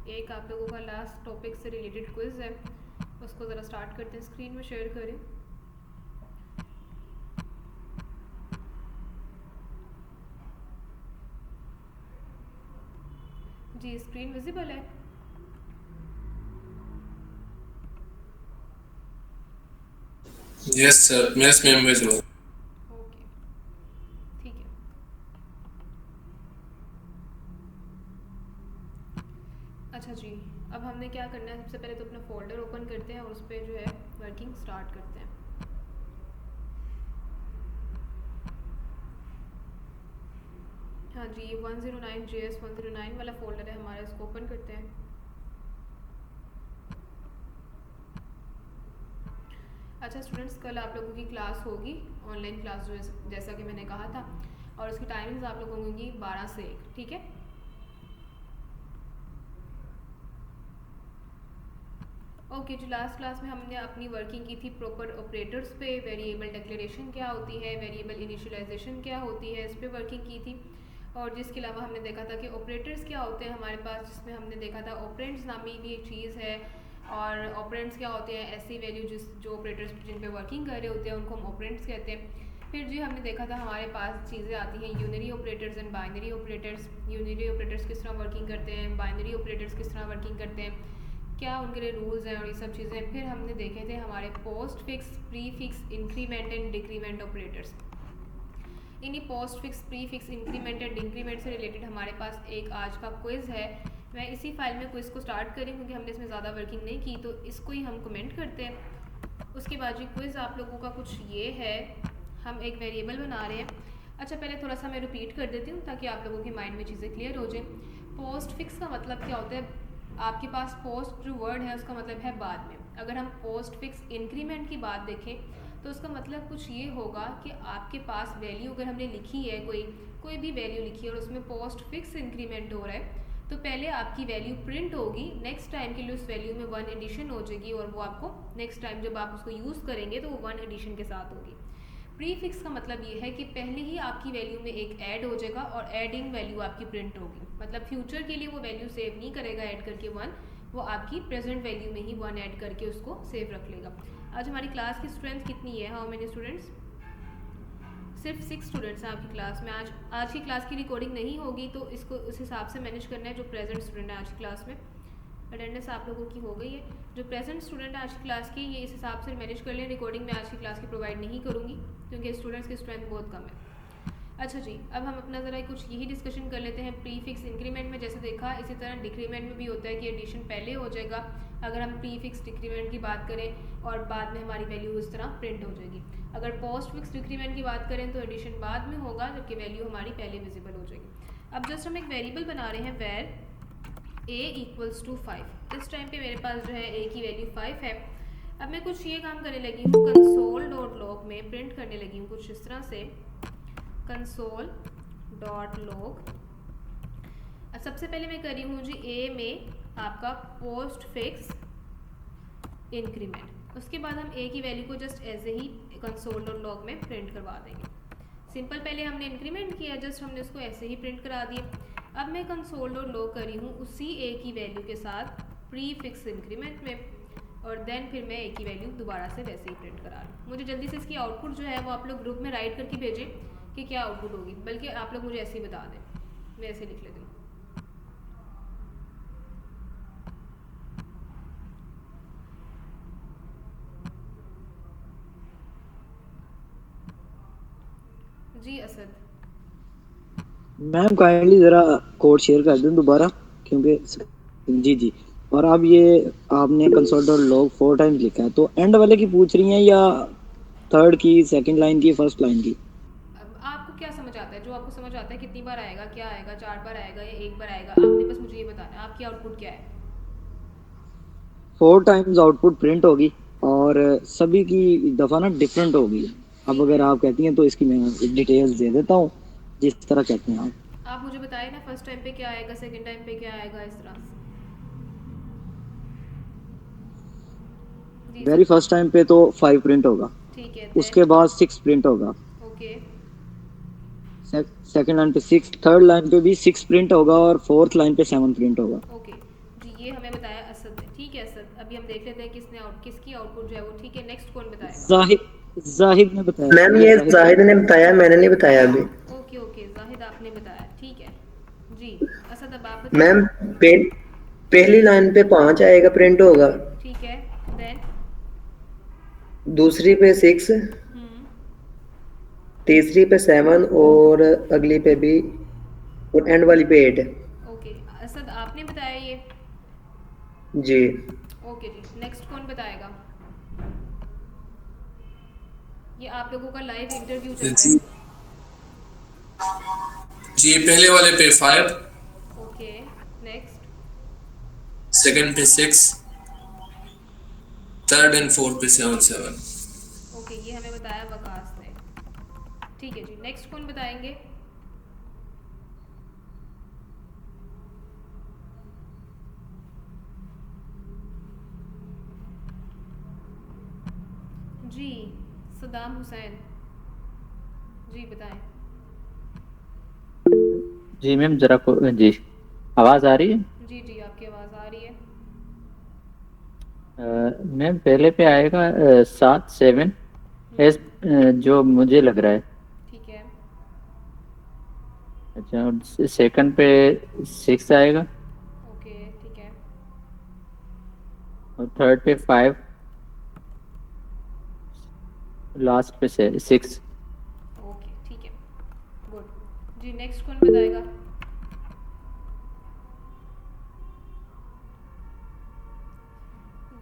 एक आप लोगों का लास्ट टॉपिक से रिलेटेड क्विज है, उसको ज़रा स्टार्ट करते हैं। स्क्रीन में शेयर करें। जी स्क्रीन विजिबल है। Yes sir, yes ma'am visual. Okay ठीक है। अच्छा जी, अब हमने क्या करना है, सबसे पहले तो अपना फोल्डर ओपन करते हैं और उस पर जो है वर्किंग स्टार्ट करते हैं। हाँ जी, ये 109 JS 109 वाला फोल्डर है हमारा, इसको ओपन करते हैं। अच्छा स्टूडेंट्स, कल आप लोगों की क्लास होगी, ऑनलाइन क्लास जो जैसा कि मैंने कहा था, और उसकी टाइमिंग्स आप लोगों की 12 से 1, ठीक है। ओके जी, लास्ट क्लास में हमने अपनी वर्किंग की थी प्रॉपर ऑपरेटर्स पे, वेरिएबल डिक्लेरेशन क्या होती है, वेरिएबल इनिशियलाइजेशन क्या होती है, इस पे वर्किंग की थी। और जिसके अलावा हमने देखा था कि ऑपरेटर्स क्या होते हैं हमारे पास, जिसमें हमने देखा था ऑपरेंड्स नामी भी एक चीज़ है। और ऑपरेंड्स क्या होते हैं, ऐसी वैल्यू जो ऑपरेटर्स जिन पे वर्किंग कर रहे होते हैं उनको हम ऑपरेंड्स कहते हैं। फिर जी हमने देखा था हमारे पास चीज़ें आती हैं unary operators and binary operators. Unary operators किस तरह वर्किंग करते हैं, बाइनरी ऑपरेटर्स किस तरह वर्किंग करते हैं, क्या उनके लिए रूल्स हैं और ये सब चीज़ें। फिर हमने देखे थे हमारे postfix, prefix, increment and decrement operators. इन्हीं postfix, prefix, increment and increment से रिलेटेड हमारे पास एक आज का क्विज़ है। मैं इसी फाइल में क्विज़ को स्टार्ट करी क्योंकि हमने इसमें ज़्यादा वर्किंग नहीं की, तो इसको ही हम कमेंट करते हैं। उसके बाद जी क्विज़ आप लोगों का कुछ ये है, हम एक वेरिएबल बना रहे हैं। अच्छा पहले थोड़ा सा मैं रिपीट कर देती हूँ ताकि आप लोगों के माइंड में चीज़ें क्लियर हो जाएं। पोस्ट फिक्स का मतलब क्या होता है, आपके पास पोस्ट जो वर्ड है उसका मतलब है बाद में। अगर हम पोस्ट फिक्स इंक्रीमेंट की बात देखें तो उसका मतलब कुछ ये होगा कि आपके पास वैल्यू अगर हमने लिखी है, कोई भी वैल्यू लिखी है और उसमें पोस्ट फिक्स इंक्रीमेंट हो रहा है, तो पहले आपकी वैल्यू प्रिंट होगी, नेक्स्ट टाइम के लिए उस वैल्यू में 1 एडिशन हो जाएगी और वो आपको नेक्स्ट टाइम जब आप उसको यूज़ करेंगे तो वो 1 एडिशन के साथ होगी। प्री फिक्स का मतलब ये है कि पहले ही आपकी वैल्यू में एक ऐड हो जाएगा और एडिंग वैल्यू आपकी प्रिंट होगी, मतलब फ्यूचर के लिए वो वैल्यू सेव नहीं करेगा ऐड करके 1, वो आपकी प्रेजेंट वैल्यू में ही 1 ऐड करके उसको सेव रख लेगा। आज हमारी क्लास की स्ट्रेंथ कितनी है, हाउ मेनी स्टूडेंट्स? सिर्फ 6 स्टूडेंट्स हैं आपकी क्लास में। आज की क्लास की रिकॉर्डिंग नहीं होगी तो इसको उस हिसाब से मैनेज करना है जो प्रेजेंट स्टूडेंट है आज की क्लास में। अटेंडेंस आप लोगों की हो गई है। जो प्रेजेंट स्टूडेंट है आज की क्लास की, ये इस हिसाब से मैनेज कर लें। रिकॉर्डिंग में आज की क्लास की प्रोवाइड नहीं करूँगी क्योंकि स्टूडेंट्स की स्ट्रेंथ बहुत कम है। अच्छा जी, अब हम अपना ज़रा कुछ यही डिस्कशन कर लेते हैं। प्री फिक्स इंक्रीमेंट में जैसे देखा, इसी तरह डिक्रीमेंट में भी होता है कि एडिशन पहले हो जाएगा अगर हम प्री फिक्स डिक्रीमेंट की बात करें, और बाद में हमारी वैल्यू उस तरह प्रिंट हो जाएगी। अगर पोस्ट फिक्स डिक्रीमेंट की बात करें तो एडिशन बाद में होगा जबकि वैल्यू हमारी पहले विजिबल हो जाएगी। अब जस्ट हम एक वेरिएबल बना रहे हैं वेर a इक्वल्स टू 5। इस टाइम पे मेरे पास जो है a की वैल्यू 5 है। अब मैं कुछ ये काम करने लगी हूँ, कंसोल डॉट लॉग में प्रिंट करने लगी हूँ कुछ इस तरह से, कंसोल डॉट लॉग। सबसे पहले मैं कर रही हूँ जी ए में आपका पोस्ट फिक्स इंक्रीमेंट, उसके बाद हम ए की वैल्यू को जस्ट ऐसे ही कंसोल डॉट लॉग में प्रिंट करवा देंगे। सिंपल, पहले हमने इंक्रीमेंट किया, जस्ट हमने उसको ऐसे ही प्रिंट करा दिया। अब मैं कंसोल डॉट लॉग कर रही हूँ उसी ए की वैल्यू के साथ प्री फिक्स इंक्रीमेंट में, और देन फिर मैं ए की वैल्यू दोबारा से वैसे ही प्रिंट करा रही हूँ। मुझे जल्दी से इसकी आउटपुट जो है वो आप लोग ग्रुप में राइट करके भेजें कि क्या आउटपुट होगी, बल्कि आप लोग मुझे ऐसे ही बता दें, मैं ऐसे लिख लेती हूँ। जी असद। मैम काइंडली जरा कोड शेयर कर दें दोबारा, क्योंकि जी जी। और अब ये आपने कंसोल डॉट लॉग 4 टाइम्स लिखा है, तो एंड वाले की पूछ रही हैं या थर्ड की, सेकंड लाइन की, फर्स्ट लाइन की? अब आपको क्या समझ आता है, जो आपको समझ आता है, कितनी बार आएगा, क्या आएगा, 4 बार आएगा या 1 बार आएगा, आपने बस मुझे ये बताना है आपकी आउटपुट क्या है। 4 टाइम्स आउटपुट प्रिंट होगी और सभी की दफा ना डिफरेंट होगी। अब ठीक अगर है, आप कहती हैं तो इसकी मैं डिटेल्स दे देता हूँ, जिस तरह कहते हैं आप। आप मुझे बताइए ना फर्स्ट टाइम पे क्या आएगा, सेकंड टाइम पे क्या आएगा, इस तरह से। जी वेरी सर। फर्स्ट टाइम पे तो 5 प्रिंट होगा, ठीक है, देन। उसके बाद 6 प्रिंट होगा, ओके। सेकंड लाइन पे 6, थर्ड लाइन पे भी 6 प्रिंट होगा और फोर्थ लाइन पे 7 प्रिंट होगा। ओके जी, ये हमें बताया असद ने। ठीक है असद, अभी हम देख लेते हैं किसकी आउटपुट जो है वो ठीक है। नेक्स्ट कौन बताएगा? जाहिद, जाहिद ने बताया, मैम ये ये जाहिद जाहिद ने बताया, मैंने नहीं बताया अभी। ओके ओके, जाहिद आपने बताया, ठीक है जी। असद अब आप बताएं। मैम पहली लाइन पे 5 आएगा, प्रिंट होगा। ठीक है, देन दूसरी पे 6, तीसरी पे 7 और अगली पे भी, और एंड वाली पे 8। ओके असद आपने बताया ये। जी ओके जी, नेक्स्ट कौन बताएगा? ये आप लोगों का लाइव इंटरव्यू चल रहा जी है। जी, पहले वाले पे 5, ओके नेक्स्ट। सेकंड पे 6, थर्ड एंड फोर्थ पे 7 7। ओके, ये हमें बताया वकास ने। ठीक है जी, नेक्स्ट कौन बताएंगे? जी सदाम हुसैन, जी बताएं। जी मैम जरा को जी आवाज़ आ रही है? जी जी आपकी आवाज़ आ रही है। मैम पहले पे आएगा 7 7 एस, जो मुझे लग रहा है। ठीक है अच्छा, और सेकंड पे 6 आएगा, ओके ठीक है और थर्ड पे 5, लास्ट पे 6। ओके ठीक है गुड जी। नेक्स्ट कौन बताएगा?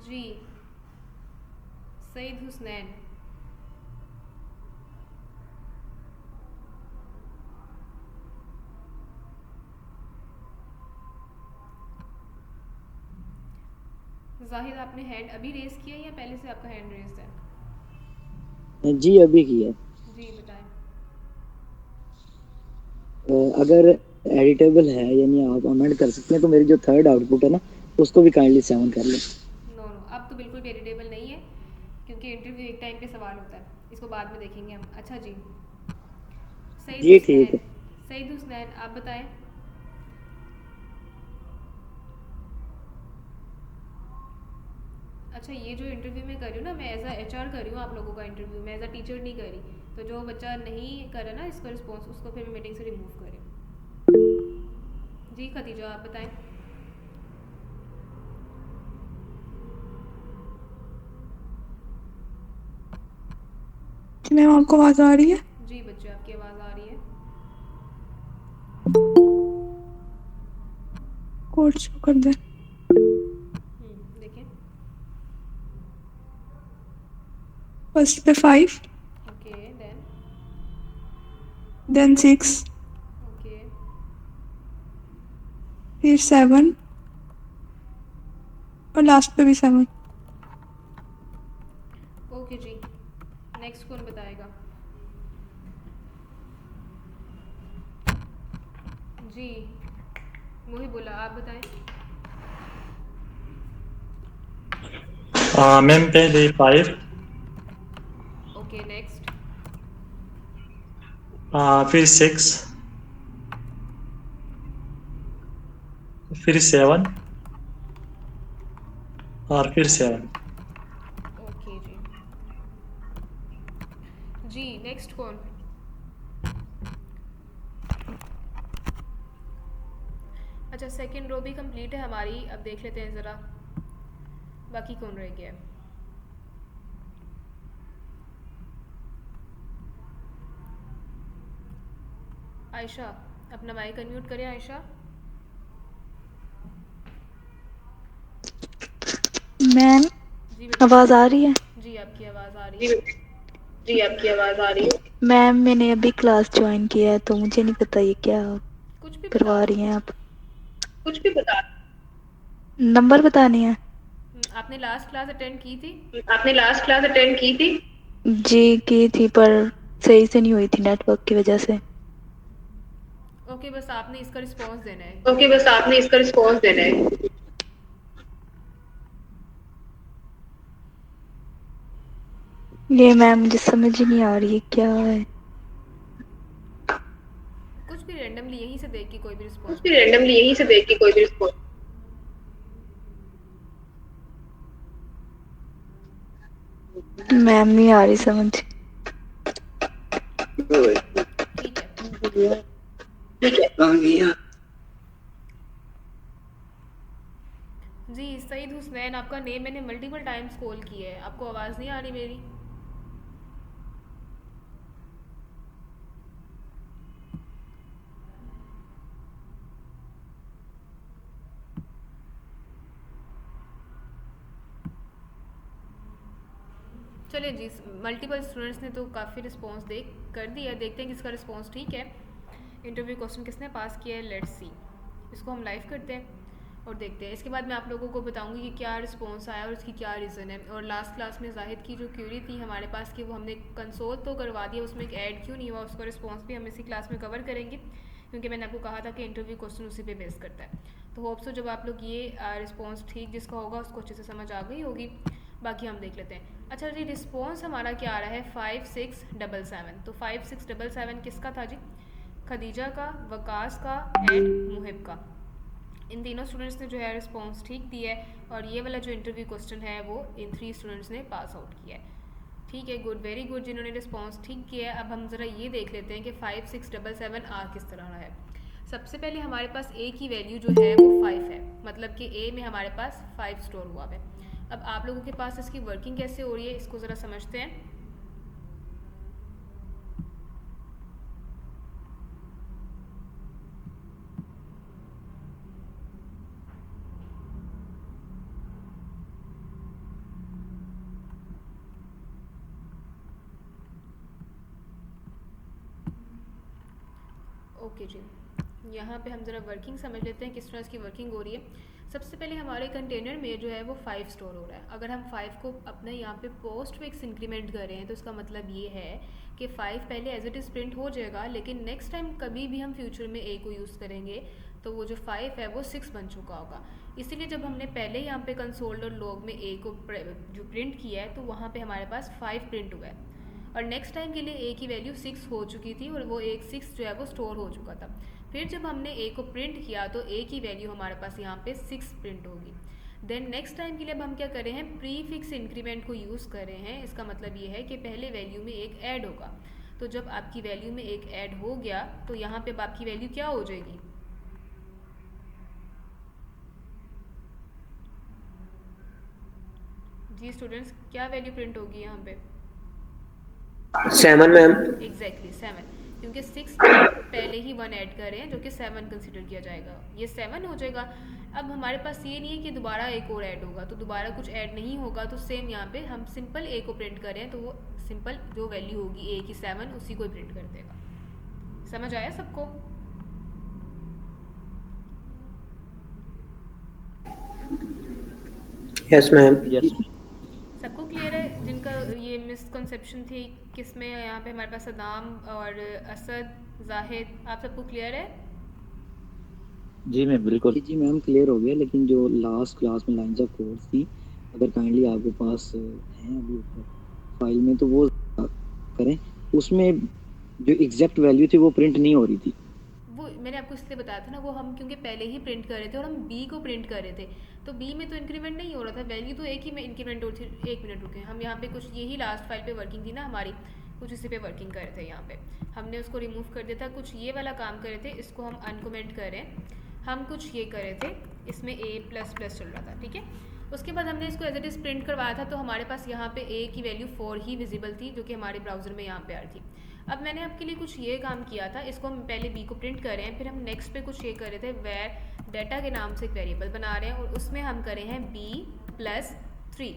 जी सईद हुसनैन। जाहिद आपने हैंड अभी रेस किया या पहले से आपका हैंड रेस है? जी अभी की है। जी बताएं। अगर एडिटेबल है यानी आप अमेंड कर सकते हैं तो मेरी जो थर्ड आउटपुट है ना उसको भी काइंडली 7 कर लें। नो नो, अब तो बिल्कुल भी एडिटेबल नहीं है क्योंकि इंटरव्यू एक टाइम पे सवाल होता है, इसको बाद में देखेंगे हम। अच्छा जी सईद जी ठीक है। हुसनैन, सईद हुसनैन आप बताएं। अच्छा, ये जो इंटरव्यू मैं कर रही हूँ ना, मैं एज अ एचआर कर रही हूँ आप लोगों का इंटरव्यू, मैं एज अ टीचर नहीं कर रही। तो जो बच्चा नहीं कर रहा ना इसका रिस्पॉन्स, उसको फिर मैं मीटिंग से रिमूव करें। जी खदीजा आप बताएं। मैम आपको आवाज आ रही है? जी बच्चे आपकी आवाज़ आ रही है। कोड शो कर दे। देखें। फर्स्ट पे 5, ओके देन 6, ओके फिर 7 और लास्ट पे भी 7। ओके जी, नेक्स्ट कौन बताएगा? जी मुहिबुल्ला आप बताएं। मैम पहले 5, ओके नेक्स्ट। फिर 6, फिर 7 और फिर 7। ओके जी जी नेक्स्ट कौन? अच्छा सेकंड रो भी कंप्लीट है हमारी, अब देख लेते हैं ज़रा बाकी कौन रह गया है। आयशा अपना माइक अनम्यूट करें। आयशा मैम जी बेटा। आवाज आ रही है? जी आपकी आवाज़ आ रही है। जी आपकी आवाज आ रही है। मैम मैंने अभी क्लास ज्वाइन किया है तो मुझे नहीं पता ये क्या कुछ भी बता करवा दो। रही हैं आप। कुछ भी बता। नंबर बतानी है? आपने लास्ट क्लास अटेंड की थी? आपने लास्ट क्लास अटेंड की थी? जी की थी पर सही से नहीं हुई थी नेटवर्क की वजह से। ओके बस आपने इसका रिस्पॉन्स देना है। ओके बस आपने इसका रिस्पॉन्स देना है। ये मैम मुझे समझ ही नहीं आ रही है क्या है। कुछ भी रैंडमली यहीं से देख के कोई भी कुछ रिस्पॉन्स भी बता दो। रैंडमली यहीं से देख के कोई भी रिस्पॉन्स। मैम नहीं आ रही समझ। ठीक है जी। सईद हुसनैन, आपका नेम मैंने मल्टीपल टाइम्स कॉल किया है, आपको आवाज़ नहीं आ रही मेरी? चलिए जी, मल्टीपल स्टूडेंट्स ने तो काफ़ी रिस्पॉन्स कर दिया, देखते हैं किसका रिस्पॉन्स ठीक है। इंटरव्यू क्वेश्चन किसने पास किया है, लेट्स सी। इसको हम लाइव करते हैं और देखते हैं। इसके बाद मैं आप लोगों को बताऊंगी कि क्या रिस्पॉन्स आया और इसकी क्या रीज़न है। और लास्ट क्लास में जाहिद की जो क्यूरी थी हमारे पास कि वो हमने कंसोल तो करवा दिया, उसमें एक ऐड क्यों नहीं हुआ, उसका रिस्पॉन्स भी हम इसी क्लास में कवर करेंगे, क्योंकि मैंने आपको कहा था कि इंटरव्यू क्वेश्चन उसी पे बेस करता है। तो होप सो जब आप लोग ये रिस्पॉन्स ठीक जिसका होगा उसको अच्छे से समझ आ गई होगी। बाकी हम देख लेते हैं। अच्छा जी, रिस्पॉन्स हमारा क्या आ रहा है, 5677। तो 5677 किसका था जी? खदीजा का, वकास का एंड मुहिब का। इन तीनों स्टूडेंट्स ने जो है रिस्पॉन्स ठीक दिया है और ये वाला जो इंटरव्यू क्वेश्चन है वो इन 3 स्टूडेंट्स ने पास आउट किया है। ठीक है, गुड, वेरी गुड जिन्होंने रिस्पॉन्स ठीक किया है। अब हम ज़रा ये देख लेते हैं कि 5677 आ किस तरह रहा है। सबसे पहले हमारे पास ए की वैल्यू जो है वो 5 है, मतलब कि ए में हमारे पास 5 स्टोर हुआ है। अब आप लोगों के पास इसकी वर्किंग कैसे हो रही है इसको ज़रा समझते हैं। ओके जी, यहाँ पे हम ज़रा वर्किंग समझ लेते हैं किस तरह इसकी वर्किंग हो रही है। सबसे पहले हमारे कंटेनर में जो है वो 5 स्टोर हो रहा है। अगर हम 5 को अपने यहाँ पे पोस्ट फिक्स इंक्रीमेंट कर रहे हैं तो इसका मतलब ये है कि 5 पहले एज इट इज़ प्रिंट हो जाएगा, लेकिन नेक्स्ट टाइम कभी भी हम फ्यूचर में ए को यूज़ करेंगे तो वो जो 5 है वो 6 बन चुका होगा। इसीलिए जब हमने पहले यहाँ पे कंसोल और लॉग में ए को जो प्रिंट किया है तो वहाँ पे हमारे पास 5 प्रिंट हुआ है और नेक्स्ट टाइम के लिए ए की वैल्यू 6 हो चुकी थी और वो एक 6 जो है वो स्टोर हो चुका था। फिर जब हमने ए को प्रिंट किया तो ए की वैल्यू हमारे पास यहाँ पे 6 प्रिंट होगी। देन नेक्स्ट टाइम के लिए अब हम क्या कर रहे हैं, प्री फिक्स इंक्रीमेंट को यूज़ कर रहे हैं। इसका मतलब ये है कि पहले वैल्यू में एक ऐड होगा, तो जब आपकी वैल्यू में एक ऐड हो गया तो यहाँ पे अब आपकी वैल्यू क्या हो जाएगी? जी स्टूडेंट्स, क्या वैल्यू प्रिंट होगी यहाँ पे? 7 मैम। एग्जैक्टली 7, क्योंकि 6 पहले ही 1 ऐड कर रहे हैं जो कि 7 कंसिडर किया जाएगा, ये 7 हो जाएगा। अब हमारे पास ये नहीं है कि दोबारा एक और ऐड होगा, तो दोबारा कुछ ऐड नहीं होगा। तो सेम यहाँ पे हम सिंपल ए को प्रिंट करें तो वो सिंपल जो वैल्यू होगी ए की 7 उसी को प्रिंट कर देगा। समझ आया सबको? Yes ma'am. यस सबको क्लियर है? जिनका ये मिसकंसेप्शन थी किसमें, यहाँ पे हमारे पास सदाम और असद, जाहिद, आप सबको क्लियर है? जी मैम बिल्कुल। जी मैम क्लियर हो गया, लेकिन जो लास्ट क्लास में लाइंस ऑफ कोड्स थी अगर काइंडली आपके पास हैं अभी ऊपर फाइल में तो वो करें, उसमें जो एग्जैक्ट वैल्यू थी वो प्रिंट नहीं हो रही थी। वो मैंने आपको इसलिए बताया था ना, वो हम क्योंकि पहले ही प्रिंट कर रहे थे और हम बी को प्रिंट कर रहे थे, तो बी में तो इंक्रीमेंट नहीं हो रहा था, वैल्यू तो एक ही में इंक्रीमेंट हो रही थी। 1 मिनट रुके, हम यहाँ पे कुछ यही लास्ट फाइल पे वर्किंग थी ना हमारी, कुछ इसी पे वर्किंग कर रहे थे। यहाँ पे हमने उसको रिमूव कर दिया था, कुछ ये वाला काम कर रहे थे, इसको हम अनकमेंट कर रहे हैं। हम कुछ ये कर रहे थे, इसमें A++ चल रहा था, ठीक है। उसके बाद हमने इसको एज इट इज़ प्रिंट करवाया था, तो हमारे पास यहाँ पे ए की वैल्यू 4 ही विजिबल थी, जो कि हमारे ब्राउज़र में यहाँ पे आ रही थी। अब मैंने आपके लिए कुछ ये काम किया था, इसको हम पहले बी को प्रिंट कर रहे हैं, फिर हम नेक्स्ट पे कुछ ये कर रहे थे, वेयर डाटा के नाम से एक वेरिएबल बना रहे हैं और उसमें हम करें हैं B+3,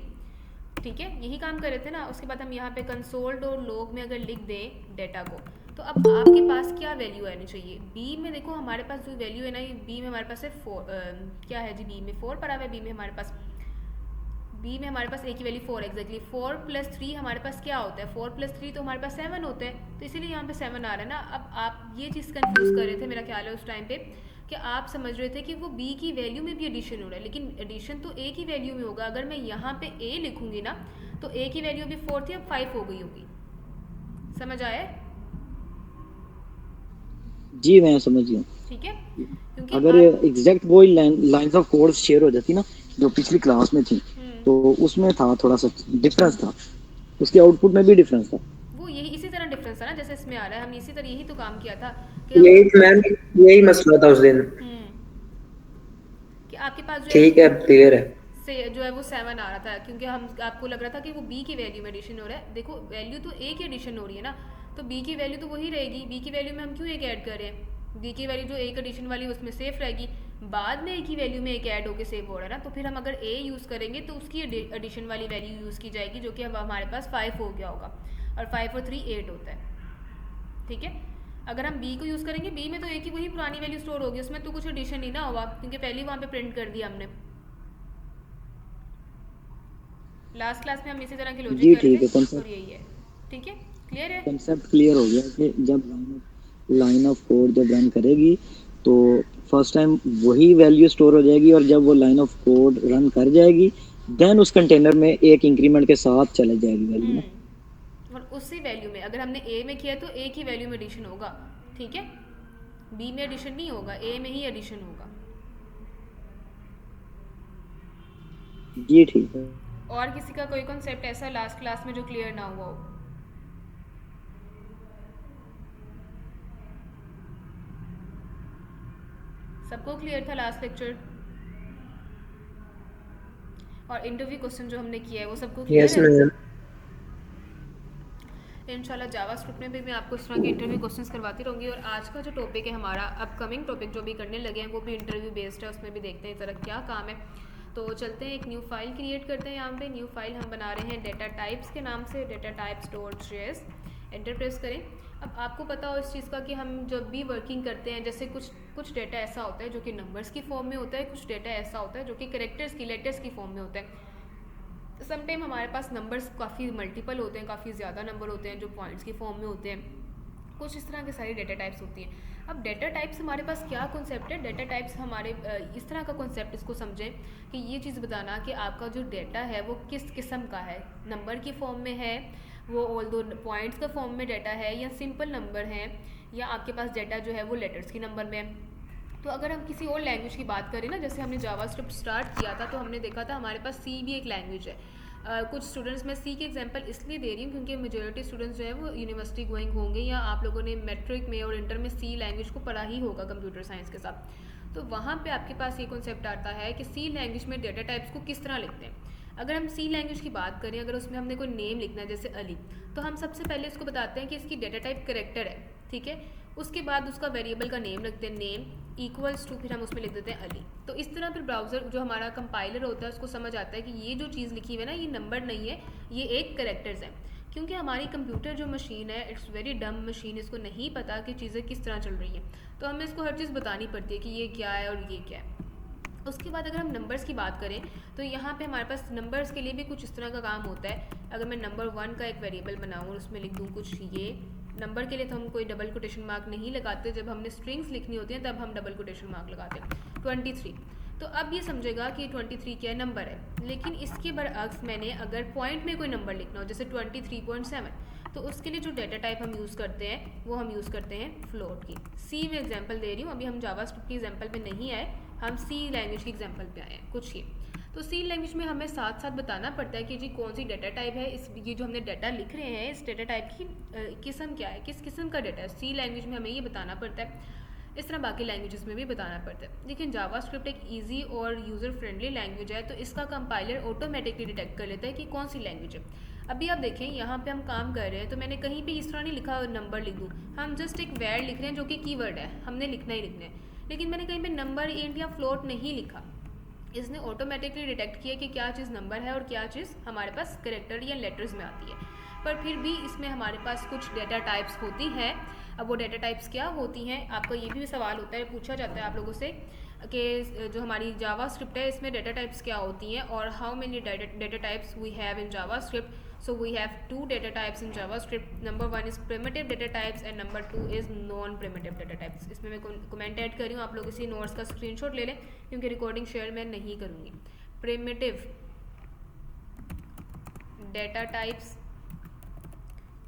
ठीक है, यही काम कर रहे थे ना। उसके बाद हम यहाँ पे कंसोल और लॉग में अगर लिख दें डाटा को, तो अब आपके पास क्या वैल्यू आनी चाहिए? बी में देखो हमारे पास जो वैल्यू है ना, ये बी में हमारे पास है 4, क्या है जी, बी में 4 पड़ा हुआ है। बी में हमारे पास ए की वैल्यू 4 एग्जैक्टली। 4+3 हमारे पास क्या होता है? 4+3 तो हमारे पास 7 होता है, तो इसीलिए यहाँ पे 7 आ रहा है ना। अब आप ये चीज़ कंफ्यूज कर रहे थे, मेरा ख्याल है उस टाइम पे, कि आप समझ रहे थे कि वो बी की वैल्यू में भी एडिशन हो रहा है, लेकिन एडिशन तो ए की वैल्यू में होगा। अगर मैं यहाँ पे ए लिखूंगी ना तो ए की वैल्यू अभी 4 थी, अब 5 हो गई होगी। समझ आया? जी मैं समझ गया। ठीक है, क्योंकि अगर एग्जैक्ट वो लाइंस ऑफ कोड्स शेयर हो जाती ना जो पिछली क्लास में थी, तो उसमें था थोड़ा सा डिफरेंस था। उसके आउटपुट में भी डिफरेंस था। वो यही इसी तरह डिफरेंस था ना जैसे इसमें आ रहा है, हमने इसी तरह यही तो काम किया था कि हम यही मैम, यही मसला था उस दिन। कि आपके पास जो ठीक है, अब क्लियर है। से जो है वो 7 आ रहा था, क्योंकि हम आपको लग रहा था कि वो b की वैल्यू में एडिशन हो रहा है। देखो वैल्यू तो a की एडिशन हो रही है ना, तो b की वैल्यू तो वही रहेगी। b की वैल्यू में हम क्यों एक ऐड कर रहे हैं? b की वैल्यू जो एक एडिशन वाली उसमें सेफ रहेगी, बाद में a की वैल्यू में एक ऐड होकर सेव हो रहा है ना। तो फिर हम अगर a यूज़ करेंगे तो उसकी एडिशन वाली वैल्यू यूज़ की जाएगी, जो कि अब हमारे पास 5 हो गया होगा, और 5 और 3 8 होता है। ठीक है, अगर हम b को यूज़ करेंगे, b में तो a की वही पुरानी वैल्यू स्टोर होगी, उसमें तो कुछ एडिशन नहीं ना होगा, क्योंकि पहले ही वहाँ पे प्रिंट कर दिया हमने। लास्ट क्लास में हम इसी तरह की जी लॉजिक कर ठीक रहे है, थे, कंसेप्ट और यही है। ठीक है, क्लियर है? कंसेप्ट क्लियर हो गया कि जब लाइन ऑफ कोड जब रन करेगी तो फर्स्ट टाइम वही वैल्यू स्टोर हो जाएगी, और जब वो लाइन ऑफ कोड रन कर जाएगी देन उस कंटेनर में एक इंक्रीमेंट के साथ चले जाएगी वैल्यू ना। और उसी वैल्यू में अगर हमने a में किया तो a की वैल्यू में एडिशन होगा। ठीक है, b में एडिशन नहीं होगा, a में ही एडिशन होगा। जी ठीक है। और किसी का कोई कॉन्सेप्ट ऐसा लास्ट क्लास में जो क्लियर ना हुआ हो? सबको क्लियर था लास्ट लेक्चर? और इंटरव्यू क्वेश्चन जो हमने किया है वो सबको क्लियर यस है? मैम। इंशाल्लाह जावास्क्रिप्ट में भी मैं आपको इस तरह के इंटरव्यू क्वेश्चंस करवाती रहूँगी। और आज का जो टॉपिक है हमारा अपकमिंग टॉपिक जो भी करने लगे हैं वो भी इंटरव्यू बेस्ड है, उसमें भी देखते हैं ज़रा क्या काम है। तो चलते हैं, एक न्यू फाइल क्रिएट करते हैं। यहाँ पे न्यू फाइल हम बना रहे हैं डेटा टाइप्स के नाम से, data types dot JS. Enter press करें। अब आपको पता हो इस चीज़ का कि हम जब भी वर्किंग करते हैं, जैसे कुछ डेटा ऐसा होता है जो कि नंबर्स की फॉर्म में होता है, कुछ डेटा ऐसा होता है जो कि कैरेक्टर्स की, लेटर्स की फॉर्म में होता है। समटाइम हमारे पास नंबर्स काफ़ी मल्टीपल होते हैं, काफ़ी ज़्यादा नंबर होते हैं जो पॉइंट्स की फॉर्म में होते हैं। कुछ इस तरह की सारी डेटा टाइप्स होती हैं। अब डेटा टाइप्स हमारे पास क्या कॉन्सेप्ट है? डेटा टाइप्स हमारे इस तरह का कॉन्सेप्ट, इसको समझें कि ये चीज़ बताना कि आपका जो डेटा है वो किस किस्म का है, नंबर की फॉर्म में है, वो ऑल दो पॉइंट्स का फॉर्म में डेटा है, या सिंपल नंबर है, या आपके पास डेटा जो है वो लेटर्स की नंबर में है। तो अगर हम किसी और लैंग्वेज की बात करें ना, जैसे हमने जावास्क्रिप्ट स्टार्ट किया था तो हमने देखा था हमारे पास सी भी एक लैंग्वेज है। कुछ स्टूडेंट्स, मैं सी के एग्जांपल इसलिए दे रही हूँ क्योंकि मेजॉरिटी स्टूडेंट्स जो है वो यूनिवर्सिटी गोइंग होंगे, या आप लोगों ने मैट्रिक में और इंटर में सी लैंग्वेज को पढ़ा ही होगा कंप्यूटर साइंस के साथ। तो वहाँ पे आपके पास ये कॉन्सेप्ट आता है कि सी लैंग्वेज में डेटा टाइप्स को किस तरह लिखते हैं। अगर हम सी लैंग्वेज की बात करें, अगर उसमें हमने कोई नेम लिखना है जैसे अली, तो हम सबसे पहले इसको बताते हैं कि इसकी डेटा टाइप करेक्टर है। ठीक है, उसके बाद उसका वेरिएबल का नेम रखते हैं, नेम इक्वल्स टू, फिर हम उसमें लिख देते हैं अली। तो इस तरह फिर ब्राउज़र जो हमारा कंपाइलर होता है उसको समझ आता है कि ये जो चीज़ लिखी हुई है ना, ये नंबर नहीं है, ये एक करेक्टर्स है। क्योंकि हमारी कंप्यूटर जो मशीन है, इट्स वेरी डम मशीन, इसको नहीं पता कि चीज़ें किस तरह चल रही हैं, तो हमें इसको हर चीज़ बतानी पड़ती है कि ये क्या है और ये क्या है। उसके बाद अगर हम नंबर्स की बात करें तो यहाँ पे हमारे पास नंबर्स के लिए भी कुछ इस तरह का काम होता है। अगर मैं नंबर 1 का एक वेरिएबल बनाऊँ और उसमें लिख दूँ कुछ ये नंबर के लिए, तो हम कोई डबल कोटेशन मार्क नहीं लगाते, जब हमने स्ट्रिंग्स लिखनी होती हैं तब हम डबल कोटेशन मार्क लगाते हैं। 23, तो अब ये समझेगा कि 23 क्या नंबर है। लेकिन इसके बरअक्स मैंने अगर पॉइंट में कोई नंबर लिखना हो जैसे 23.7, तो उसके लिए जो डेटा टाइप हम यूज़ करते हैं वो हम यूज़ करते हैं फ्लोट की। सी में एग्जांपल दे रही हूँ, अभी हम जावास्क्रिप्ट की एग्जांपल पे नहीं आए, हम सी लैंग्वेज की एग्जांपल पे आए हैं कुछ ये। तो सी लैंग्वेज में हमें साथ साथ बताना पड़ता है कि जी कौन सी डेटा टाइप है, इस ये जो हमने डाटा लिख रहे हैं इस डेटा टाइप की किस्म क्या है, किस किस्म का डाटा है। सी लैंग्वेज में हमें ये बताना पड़ता है, इस तरह बाकी लैंग्वेजेस में भी बताना पड़ता है। लेकिन जावास्क्रिप्ट एक इजी और यूज़र फ्रेंडली लैंग्वेज है, तो इसका कंपाइलर ऑटोमेटिकली डिटेक्ट कर लेता है कि कौन सी लैंग्वेज है। अभी आप देखें यहाँ पे हम काम कर रहे हैं, तो मैंने कहीं भी इस तरह नहीं लिखा नंबर लिख दूँ, हम जस्ट एक वर्ड लिख रहे हैं जो कि कीवर्ड है, हमने लिखना ही लिखना है। लेकिन मैंने कहीं पे नंबर, इंट या फ्लोट नहीं लिखा, इसने ऑटोमेटिकली डिटेक्ट किया कि क्या चीज़ नंबर है और क्या चीज़ हमारे पास कैरेक्टर या लेटर्स में आती है। पर फिर भी इसमें हमारे पास कुछ डेटा टाइप्स होती हैं। अब वो डेटा टाइप्स क्या होती हैं, आपका ये भी सवाल होता है, पूछा जाता है आप लोगों से कि जो हमारी जावास्क्रिप्ट है इसमें डेटा टाइप्स क्या होती हैं, और how many data types we have in JavaScript. So we have 2 data types in JavaScript. Number 1 is primitive data types and number 2 is non-primitive data types. इसमें मैं कमेंट ऐड कर रही हूँ, आप लोग इसी नोट्स का स्क्रीनशॉट ले लें क्योंकि रिकॉर्डिंग शेयर मैं नहीं करूँगी। प्रिमिटिव डेटा टाइप्स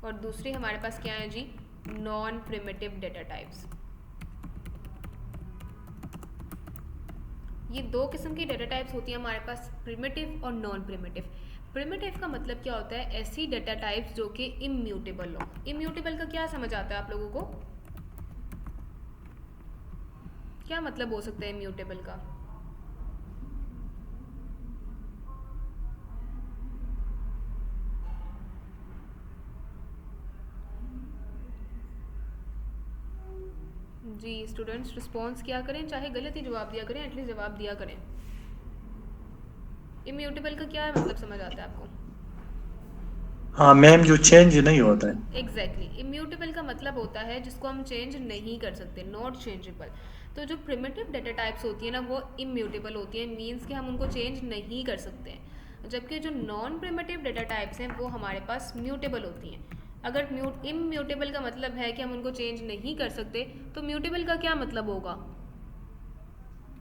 और दूसरी हमारे पास क्या है जी, नॉन प्रिमिटिव डेटा टाइप्स। ये दो किस्म की डेटा टाइप्स होती हैं हमारे पास, प्रिमिटिव और नॉन प्रिमिटिव। प्रिमिटिव का मतलब क्या होता है, ऐसी डेटा टाइप्स जो कि इम्यूटेबल हो। इम्यूटेबल का क्या समझ आता है आप लोगों को, क्या मतलब हो सकता है इम्यूटेबल का? जी स्टूडेंट्स रिस्पॉन्स क्या करें, चाहे गलत ही जवाब दिया करें, एटलीस्ट जवाब दिया करें। इम्यूटेबल का क्या मतलब समझ आता है आपको? हाँ मैम, जो चेंज नहीं होता है। एग्जैक्टली इम्यूटेबल का मतलब होता है जिसको हम चेंज नहीं कर सकते, नॉट चेंजेबल। तो जो प्रिमिटिव डेटा टाइप्स होती है ना वो इम्यूटेबल होती है, मीन्स कि हम उनको चेंज नहीं कर सकते हैं। जबकि जो नॉन प्रिमिटिव डेटा टाइप्स हैं वो हमारे पास म्यूटेबल होती हैं। अगर इम्यूटेबल का मतलब है कि हम उनको चेंज नहीं कर सकते, तो म्यूटेबल का क्या मतलब होगा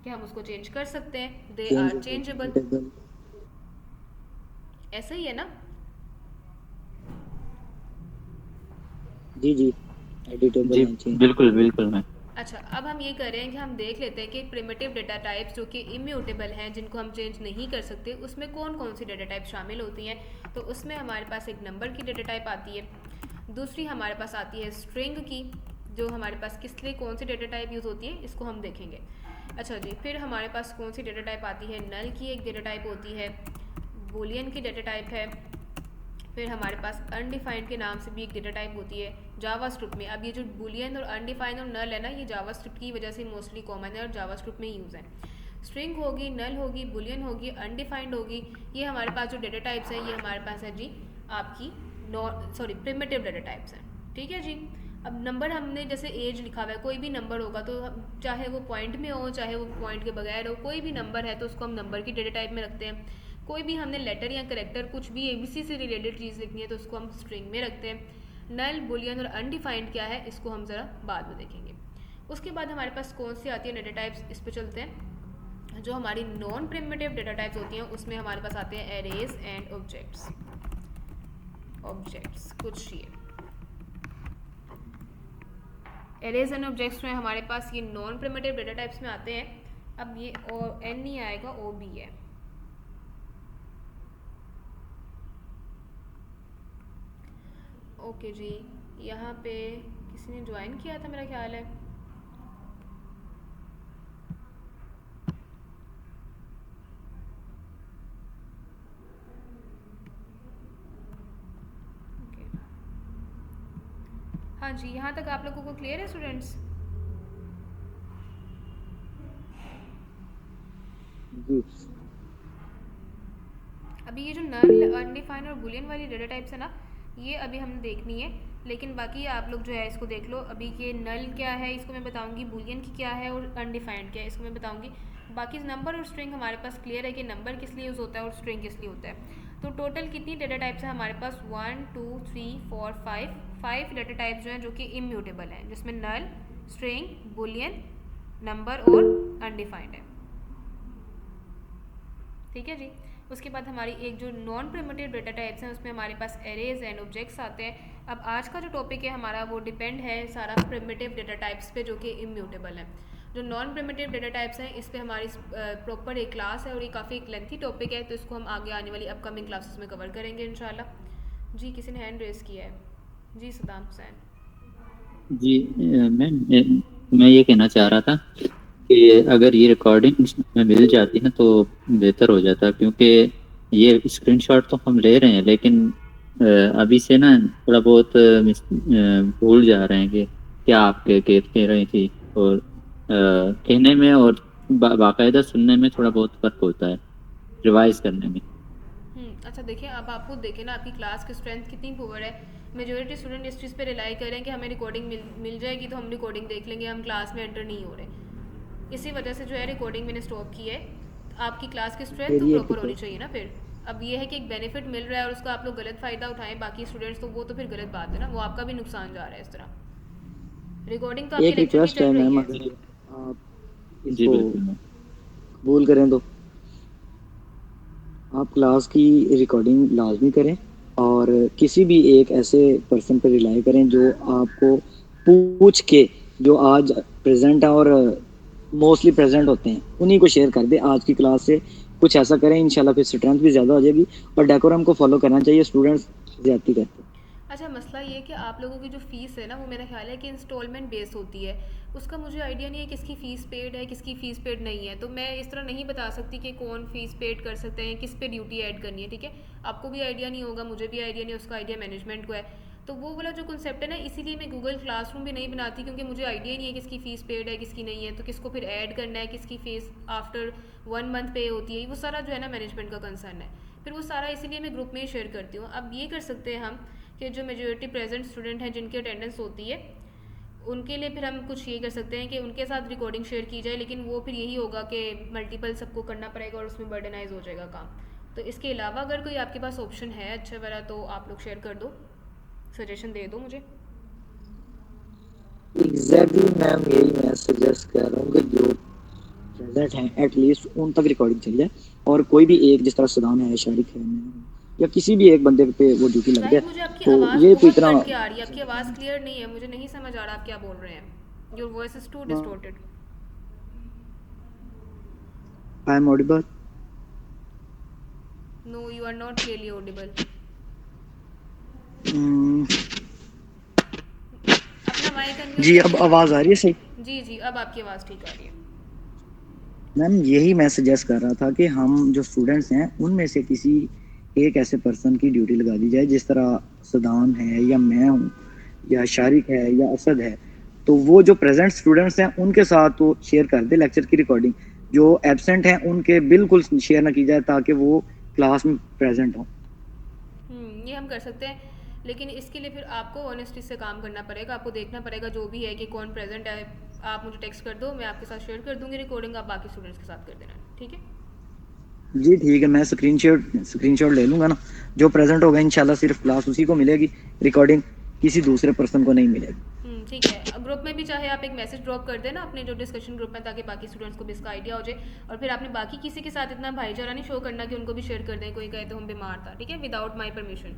कि हम उसको चेंज कर सकते हैं, दे आर चेंजेबल। ऐसा ही है ना? जी जी, एडिटेबल जी हैं, चेंज। बिल्कुल बिल्कुल मैम। अच्छा, अब हम ये कर रहे हैं कि हम देख लेते हैं कि प्रिमिटिव डेटा टाइप्स जो कि इम्यूटेबल हैं, जिनको हम चेंज नहीं कर सकते, उसमें कौन कौन सी डेटा टाइप शामिल होती हैं। तो उसमें हमारे पास एक नंबर की डेटा टाइप आती है, दूसरी हमारे पास आती है स्ट्रिंग की, जो हमारे पास किस लिए कौन सी डेटा टाइप यूज़ होती है इसको हम देखेंगे। अच्छा जी, फिर हमारे पास कौन सी डेटा टाइप आती है, नल की एक डेटा टाइप होती है, बूलियन की डेटा टाइप है, फिर हमारे पास अनडिफाइंड के नाम से भी एक डेटा टाइप होती है जावास्क्रिप्ट में। अब ये जो बूलियन और अनडिफाइंड और नल है ना, ये जावास्क्रिप्ट की वजह से मोस्टली कॉमन है और जावास्क्रिप्ट में यूज़ है। स्ट्रिंग होगी, नल होगी, बूलियन होगी, अनडिफाइंड होगी, ये हमारे पास जो डेटा टाइप्स हैं ये हमारे पास है जी आपकी प्रिमिटिव डेटा टाइप्स हैं। ठीक है जी। अब नंबर हमने जैसे एज लिखा हुआ है, कोई भी नंबर होगा तो चाहे वो पॉइंट में हो चाहे वो पॉइंट के बगैर हो, कोई भी नंबर है तो उसको हम नंबर की डेटा टाइप में रखते हैं। कोई भी हमने लेटर या करेक्टर कुछ भी एबीसी से रिलेटेड चीज़ लिखनी है तो उसको हम स्ट्रिंग में रखते हैं। नल, बुलियन और अनडिफाइंड क्या है इसको हम ज़रा बाद में देखेंगे। उसके बाद हमारे पास कौन सी आती है डेटा टाइप्स, इस पर चलते हैं। जो हमारी नॉन प्रिमिटिव डेटा टाइप्स होती हैं उसमें हमारे पास आते हैं एरेज एंड ऑब्जेक्ट्स। कुछ ये एरेज एंड ऑब्जेक्ट्स में हमारे पास ये नॉन प्रिमिटिव डेटा टाइप्स में आते हैं। अब ये एन नहीं आएगा, ओ बी है। ओके जी, यहाँ पे किसी ने ज्वाइन किया था मेरा ख्याल है। ओके, हाँ जी, यहाँ तक आप लोगों को क्लियर है स्टूडेंट्स? जी। अभी ये जो नल, अनडिफाइंड और बुलियन वाली डेटा टाइप्स है ना, ये अभी हमने देखनी है, लेकिन बाकी आप लोग जो है इसको देख लो। अभी ये नल क्या है इसको मैं बताऊंगी, बुलियन की क्या है और अनडिफाइंड क्या है इसको मैं बताऊंगी। बाकी नंबर और स्ट्रिंग हमारे पास क्लियर है कि नंबर किस लिए यूज़ होता है और स्ट्रिंग किस लिए होता है। तो टोटल कितनी डेटा टाइप्स हैं हमारे पास, 1 2 3 4 5 डेटा टाइप्स जो हैं जो कि इम्यूटेबल हैं, जिसमें नल, स्ट्रिंग, बुलियन, नंबर और अनडिफाइंड है। ठीक है जी। उसके बाद हमारी एक जो नॉन प्रिमिटिव डेटा टाइप्स हैं उसमें हमारे पास एरेज एंड ऑब्जेक्ट्स आते हैं। अब आज का जो टॉपिक है हमारा वो डिपेंड है सारा प्रिमिटिव डेटा टाइप्स पे जो कि इम्यूटेबल है। जो नॉन प्रिमिटिव डेटा टाइप्स हैं इस पे हमारी प्रॉपर एक क्लास है और ये काफ़ी एक लेंथी टॉपिक है, तो इसको हम आगे आने वाली अपकमिंग क्लासेस में कवर करेंगे इंशाल्लाह। जी किसी ने हैंड रेस किया है, जी सदाम हुसैन। जी मैम, मैं ये कहना चाह रहा था कि अगर ये रिकॉर्डिंग में मिल जाती ना तो बेहतर हो जाता, क्योंकि ये स्क्रीनशॉट तो हम ले रहे हैं लेकिन अभी से ना थोड़ा बहुत भूल जा रहे हैं कि क्या आप कह रही थी, और कहने में और बाकायदा सुनने में थोड़ा बहुत फर्क होता है, रिवाइज करने में। अच्छा देखिए, अब आप खुद देखें ना आपकी क्लास की स्ट्रेंथ कितनी पुअर है। मेजोरिटी स्टूडेंट इस चीज़ पे रिलाई कर रहे हैं कि हमें रिकॉर्डिंग मिल जाएगी तो हम रिकॉर्डिंग देख लेंगे, हम क्लास में एंटर नहीं हो रहे। इसी वजह से जो है रिकॉर्डिंग मैंने स्टॉप की है। आपकी क्लास की स्ट्रेंथ तो प्रॉपर होनी चाहिए ना। फिर अब ये है कि एक बेनिफिट मिल रहा है और उसका आप लोग गलत फ़ायदा उठाएं बाकी स्टूडेंट्स, तो वो तो फिर गलत बात है ना, वो आपका भी नुकसान जा रहा है इस तरह। रिकॉर्डिंग तो आपकी एक लेक्चर की रिक्वेस्ट है चल मैम, रही है। अगर आप जी इसको बिल्कुल। कबूल करें तो आप क्लास की रिकॉर्डिंग लाजमी करें और किसी भी एक ऐसे पर्सन पर रिलाई करें जो आपको पूछ के, जो आज प्रेजेंट है और मोस्टली प्रेजेंट होते हैं उन्हीं को शेयर कर दे आज की क्लास से, कुछ ऐसा करें इंशाल्लाह, फिर स्ट्रेंथ भी ज़्यादा हो जाएगी और डेकोरम को फॉलो करना चाहिए, स्टूडेंट्स ज्यादती करते हैं। अच्छा, मसला ये है कि आप लोगों की जो फ़ीस है ना, वो मेरा ख्याल है कि इंस्टॉलमेंट बेस होती है। उसका मुझे आइडिया नहीं है किसकी फ़ीस पेड है, किसकी फ़ीस पेड नहीं है। तो मैं इस तरह नहीं बता सकती कि कौन फ़ीस पेड कर सकते हैं, किस पे ड्यूटी ऐड करनी है, ठीक है। आपको भी आइडिया नहीं होगा, मुझे भी आइडिया नहीं, उसका आइडिया मैनेजमेंट को है। तो वो वाला जो कॉन्सेप्ट है ना, इसीलिए मैं गूगल क्लासरूम भी नहीं बनाती, क्योंकि मुझे आइडिया ही नहीं है किसकी फ़ीस पेड है, किसकी नहीं है। तो किसको फिर ऐड करना है, किसकी फ़ीस आफ्टर 1 मंथ पे होती है, वो सारा जो है ना मैनेजमेंट का कंसर्न है। फिर वो सारा इसीलिए मैं ग्रुप में ही शेयर करती हूँ। अब ये कर सकते हैं हम कि जो मेजॉरिटी प्रेजेंट स्टूडेंट हैं जिनकी अटेंडेंस होती है, उनके लिए फिर हम कुछ ये कर सकते हैं कि उनके साथ रिकॉर्डिंग शेयर की जाए, लेकिन वो फिर यही होगा कि मल्टीपल सबको करना पड़ेगा और उसमें बर्डनाइज हो जाएगा काम। तो इसके अलावा अगर कोई आपके पास ऑप्शन है अच्छा वाला, तो आप लोग शेयर कर दो, सजेशन दे दो मुझे। एग्जैक्टली मैम, यही मैं सजेस्ट कर रहा हूँ कि जो प्रेजेंट हैं एटलीस्ट उन तक रिकॉर्डिंग चल जाए और कोई भी एक, जिस तरह सदाम है, शारिक है, मैं हूँ, या किसी भी एक बंदे पे वो ड्यूटी लग राइट, जाए, मुझे आपकी तो आवाज़ ये कोई बहुत इतना। कट के आ रही है, आपकी आवाज़ क्लियर नहीं है, मुझे नहीं समझ आ रहा आप क्या बोल रहे हैं। Your voice is too distorted. I am audible? No, you are not clearly audible. अपना माइक अनम्यूट जी, अब करिए। आवाज आ रही है सही? जी जी, अब आपकी आवाज़ ठीक आ रही है। मैम यही मैं सजेस्ट कर रहा था कि हम जो स्टूडेंट्स हैं उनमें से किसी एक ऐसे पर्सन की ड्यूटी लगा दी जाए, जिस तरह सदाम है या मैं हूँ या शारिक है या असद है, तो वो जो प्रेजेंट स्टूडेंट्स हैं उनके साथ वो शेयर कर दे लेक्चर की रिकॉर्डिंग, जो एब्सेंट हैं उनके बिल्कुल शेयर ना की जाए, ताकि वो क्लास में प्रेजेंट हों। ये हम कर सकते हैं, लेकिन इसके लिए फिर आपको ऑनेस्टी से काम करना पड़ेगा। आपको देखना पड़ेगा जो भी है कि कौन प्रेजेंट है। आप मुझे टेक्स्ट कर दो, मैं आपके साथ शेयर कर दूंगी रिकॉर्डिंग, आप बाकी स्टूडेंट्स के साथ कर देना, ठीक है। जी ठीक है, मैं स्क्रीनशॉट ले लूंगा ना, जो प्रेजेंट होगा इंशाल्लाह सिर्फ क्लास उसी को मिलेगी, रिकॉर्डिंग किसी दूसरे पर्सन को नहीं मिलेगी। ठीक है। ग्रुप में भी चाहे आप एक मैसेज ड्रॉप कर देना अपने जो डिस्कशन ग्रुप में, ताकि बाकी स्टूडेंट्स को भी इसका आइडिया हो जाए। और फिर आपने बाकी किसी के साथ इतना भाईचारा नहीं शो करना कि उनको भी शेयर कर दें, कोई कहे तो हम बीमार था, ठीक है, विदाउट माई परमिशन।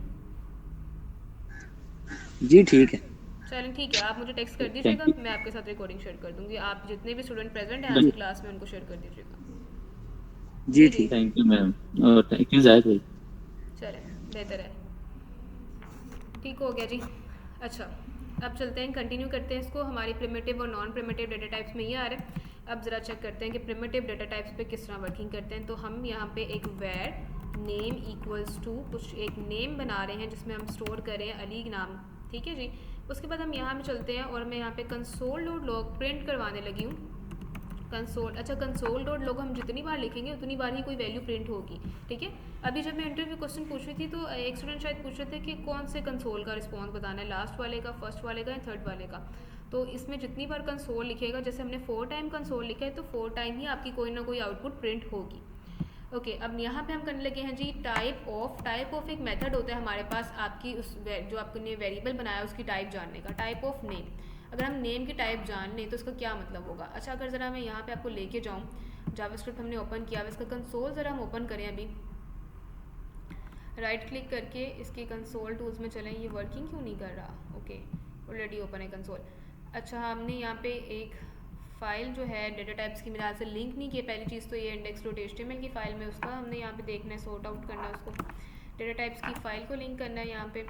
जी ठीक है। चलें ठीक है, आप मुझे टेक्स्ट कर थैंक दीजिएगा, यू। मैं आपके साथ रिकॉर्डिंग शेयर कर दूंगी। आप जितने भी स्टूडेंट प्रेजेंट हैं आज की क्लास में, उनको शेयर कर दीजिएगा। जी जी ठीक। थैंक यू मैम, और थैंक यू जाहिद भाई। चलें, बेहतर है, ठीक हो गया जी। अच्छा, अब चलते हैं, कंटिन्यू करते हैं इसको। हमारी प्रिमिटिव और नॉन प्रिमिटिव डेटा टाइप्स में ये आ रहा है। अब ज़रा चेक करते हैं कि प्रिमिटिव डेटा टाइप्स पे किस तरह वर्किंग करते हैं। तो हम यहाँ पे एक वेर नेम इक्वल्स टू कुछ एक नेम बना रहे हैं जिसमें हम स्टोर करें अली नाम, ठीक है जी। उसके बाद हम यहाँ पे चलते हैं और मैं यहाँ पे कंसोल डॉट लॉग प्रिंट करवाने लगी हूँ। कंसोल, अच्छा कंसोल डॉट लॉग हम जितनी बार लिखेंगे उतनी बार ही कोई वैल्यू प्रिंट होगी, ठीक है। अभी जब मैं इंटरव्यू क्वेश्चन पूछ रही थी तो एक स्टूडेंट शायद पूछ रहे थे कि कौन से कंसोल का रिस्पॉन्स बताना है, लास्ट वाले का, फर्स्ट वाले का या थर्ड वाले का। तो इसमें जितनी बार कंसोल लिखेगा, जैसे हमने 4 टाइम कंसोल लिखा है, तो 4 टाइम ही आपकी कोई ना कोई आउटपुट प्रिंट होगी। ओके, अब यहाँ पे हम करने लगे हैं जी टाइप ऑफ एक मेथड होता है हमारे पास आपकी उस जो आपने वेरिएबल बनाया उसकी टाइप जानने का, टाइप ऑफ नेम। अगर हम नेम की टाइप जान लें तो इसका क्या मतलब होगा। अच्छा, अगर ज़रा मैं यहाँ पे आपको लेके जाऊँ, जावास्क्रिप्ट हमने ओपन किया हुआ, इसका कंसोल ज़रा हम ओपन करें अभी, राइट क्लिक करके इसके कंसोल टूल्स में चलें। ये वर्किंग क्यों नहीं कर रहा। ओके, ऑलरेडी ओपन है कंसोल। अच्छा, हमने यहाँ पे एक फ़ाइल जो है डेटा टाइप्स की मिला से लिंक नहीं किया। पहली चीज़ तो ये index.html की फ़ाइल में उसका हमने यहाँ पे देखना है, सॉर्ट आउट करना है उसको। डेटा टाइप्स की फ़ाइल को लिंक करना है यहाँ पे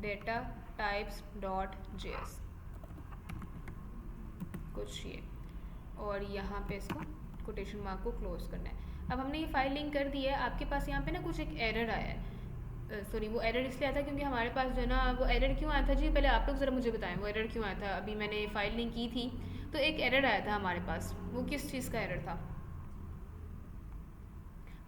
डेटा टाइप्स.js कुछ ये, और यहाँ पे इसको कोटेशन मार्क को क्लोज करना है। अब हमने ये फ़ाइल लिंक कर दी है। आपके पास यहाँ पे ना कुछ एक एरर आया है, सॉरी वो एरर इसलिए आया था क्योंकि हमारे पास जो है ना, वो एरर क्यों आया था जी, पहले आप लोग ज़रा मुझे बताएं वो एरर क्यों आया था। अभी मैंने फ़ाइल लिंक की थी तो एक एरर आया था हमारे पास, वो किस चीज़ का एरर था।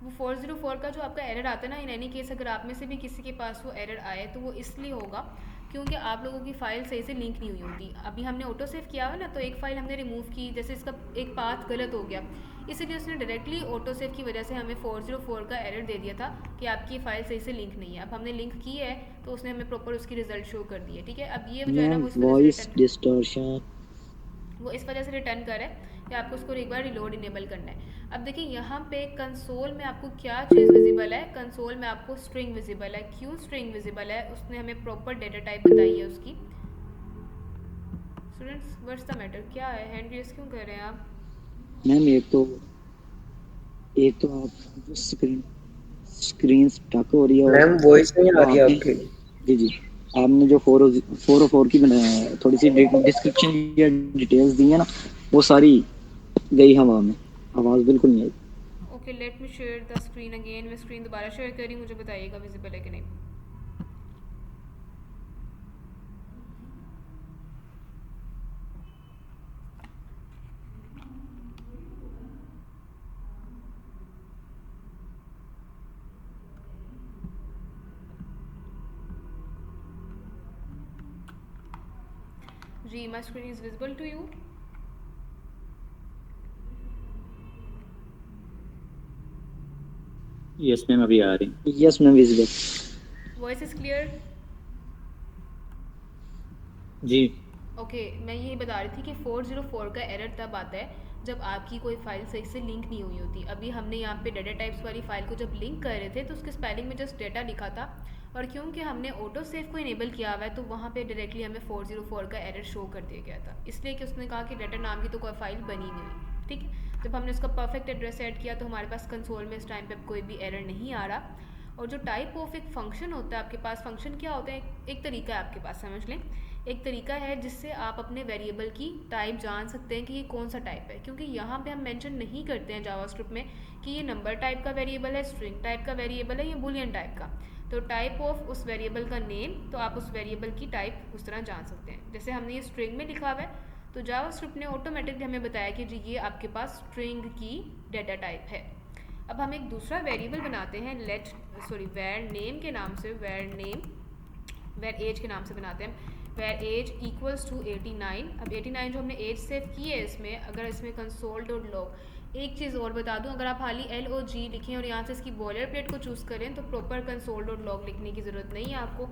वो 404 का जो आपका एरर आता है ना, इन एनी केस अगर आप में से भी किसी के पास वो एरर आए तो वो इसलिए होगा क्योंकि आप लोगों की फ़ाइल सही से लिंक नहीं हुई होती। अभी हमने ऑटो सेव किया हुआ ना, तो एक फ़ाइल हमने रिमूव की, जैसे इसका एक पाथ गलत हो गया, इसीलिए उसने डायरेक्टली ऑटो सेव की वजह से हमें 404 का एरर दे दिया था कि आपकी फ़ाइल सही से लिंक नहीं है। अब हमने लिंक की है तो उसने हमें प्रॉपर उसकी रिजल्ट शो कर दी है, ठीक है। अब ये जो है ना वॉइस डिस्टॉर्शन वो इस वजह से रिटर्न कर है कि आपको उसको एक बार रिलोड इनेबल करना है। अब देखिए यहाँ पे कंसोल में आपको क्या चीज़ विजिबल है, कंसोल में आपको स्ट्रिंग विजिबल है। क्यों स्ट्रिंग विजिबल है, उसने हमें प्रॉपर डेटा टाइप बताई है उसकी। स्टूडेंट्स व्हाट्स द मैटर, क्या है, हैंड रेज क्यों कर रहे हैं आप। मैम एक तो आप स्क्रीन स्टक हो रही है, और मैम वॉइस नहीं आ रही है आपने आपकी। जी आपने जो 404 की थोड़ी सी डिस्क्रिप्शन या डिटेल्स दी है ना, वो सारी गई हवा में, आवाज़ बिल्कुल नहीं आई। Okay, let me share the screen again. मैं स्क्रीन दोबारा शेयर कर रही हूँ, मुझे बताइएगा विजिबल है कि नहीं। जी, my screen is visible to you. Yes ma'am, अभी आ रही। Yes ma'am, visible. Voice is clear? जी ओके, मैं यही बता रही थी कि 404 का एरर तब आता है जब आपकी कोई फाइल सही से लिंक नहीं हुई होती। अभी हमने यहाँ पे डाटा टाइप्स वाली फाइल को जब लिंक कर रहे थे तो उसके स्पेलिंग में जस्ट डाटा लिखा था, और क्योंकि हमने ऑटो सेव को इनेबल किया हुआ है तो वहाँ पे डायरेक्टली हमें 404 का एरर शो कर दिया गया था, इसलिए कि उसने कहा कि डाटा नाम की तो कोई फाइल बनी नहीं हुई। ठीक है, जब हमने उसका परफेक्ट एड्रेस ऐड किया तो हमारे पास कंसोल में इस टाइम पे कोई भी एरर नहीं आ रहा। और जो टाइप ऑफ एक फंक्शन होता है आपके पास, फंक्शन क्या होता है, एक तरीका है आपके पास, समझ लें, एक तरीका है जिससे आप अपने वेरिएबल की टाइप जान सकते हैं कि ये कौन सा टाइप है, क्योंकि यहाँ पे हम मेंशन नहीं करते हैं जावास्क्रिप्ट में कि ये नंबर टाइप का वेरिएबल है, स्ट्रिंग टाइप का वेरिएबल है, या बुलियन टाइप का। तो टाइप ऑफ उस वेरिएबल का नेम, तो आप उस वेरिएबल की टाइप उस तरह जान सकते हैं। जैसे हमने ये स्ट्रिंग में लिखा हुआ है तो जावास्क्रिप्ट ने ऑटोमेटिकली हमें बताया कि जी ये आपके पास स्ट्रिंग की डाटा टाइप है। अब हम एक दूसरा वेरिएबल बनाते हैं वेर नेम के नाम से, वेर एज के नाम से बनाते हैं, वेर एज इक्वल्स टू 89। अब 89 जो हमने एज सेव की है इसमें, अगर इसमें कंसोल डॉट लॉग, एक चीज़ और बता दूं, अगर आप खाली LOG लिखें और यहाँ से इसकी बॉयलर प्लेट को चूज़ करें तो प्रॉपर कंसोल डॉट लॉग लिखने की ज़रूरत नहीं है आपको।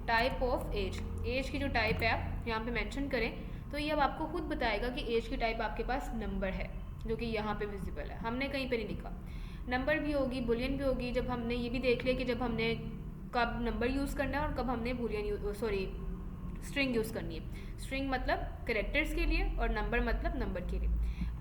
टाइप ऑफ एज, एज की जो टाइप है आप यहाँ पे मेंशन करें तो ये अब आपको खुद बताएगा कि एज की टाइप आपके पास नंबर है, जो कि यहाँ पे विजिबल है, हमने कहीं पे नहीं लिखा। नंबर भी होगी, बुलियन भी होगी। जब हमने ये भी देख लिया कि जब हमने कब नंबर यूज़ करना है और कब हमने स्ट्रिंग यूज़ करनी है। स्ट्रिंग मतलब कैरेक्टर्स के लिए और नंबर मतलब नंबर के लिए।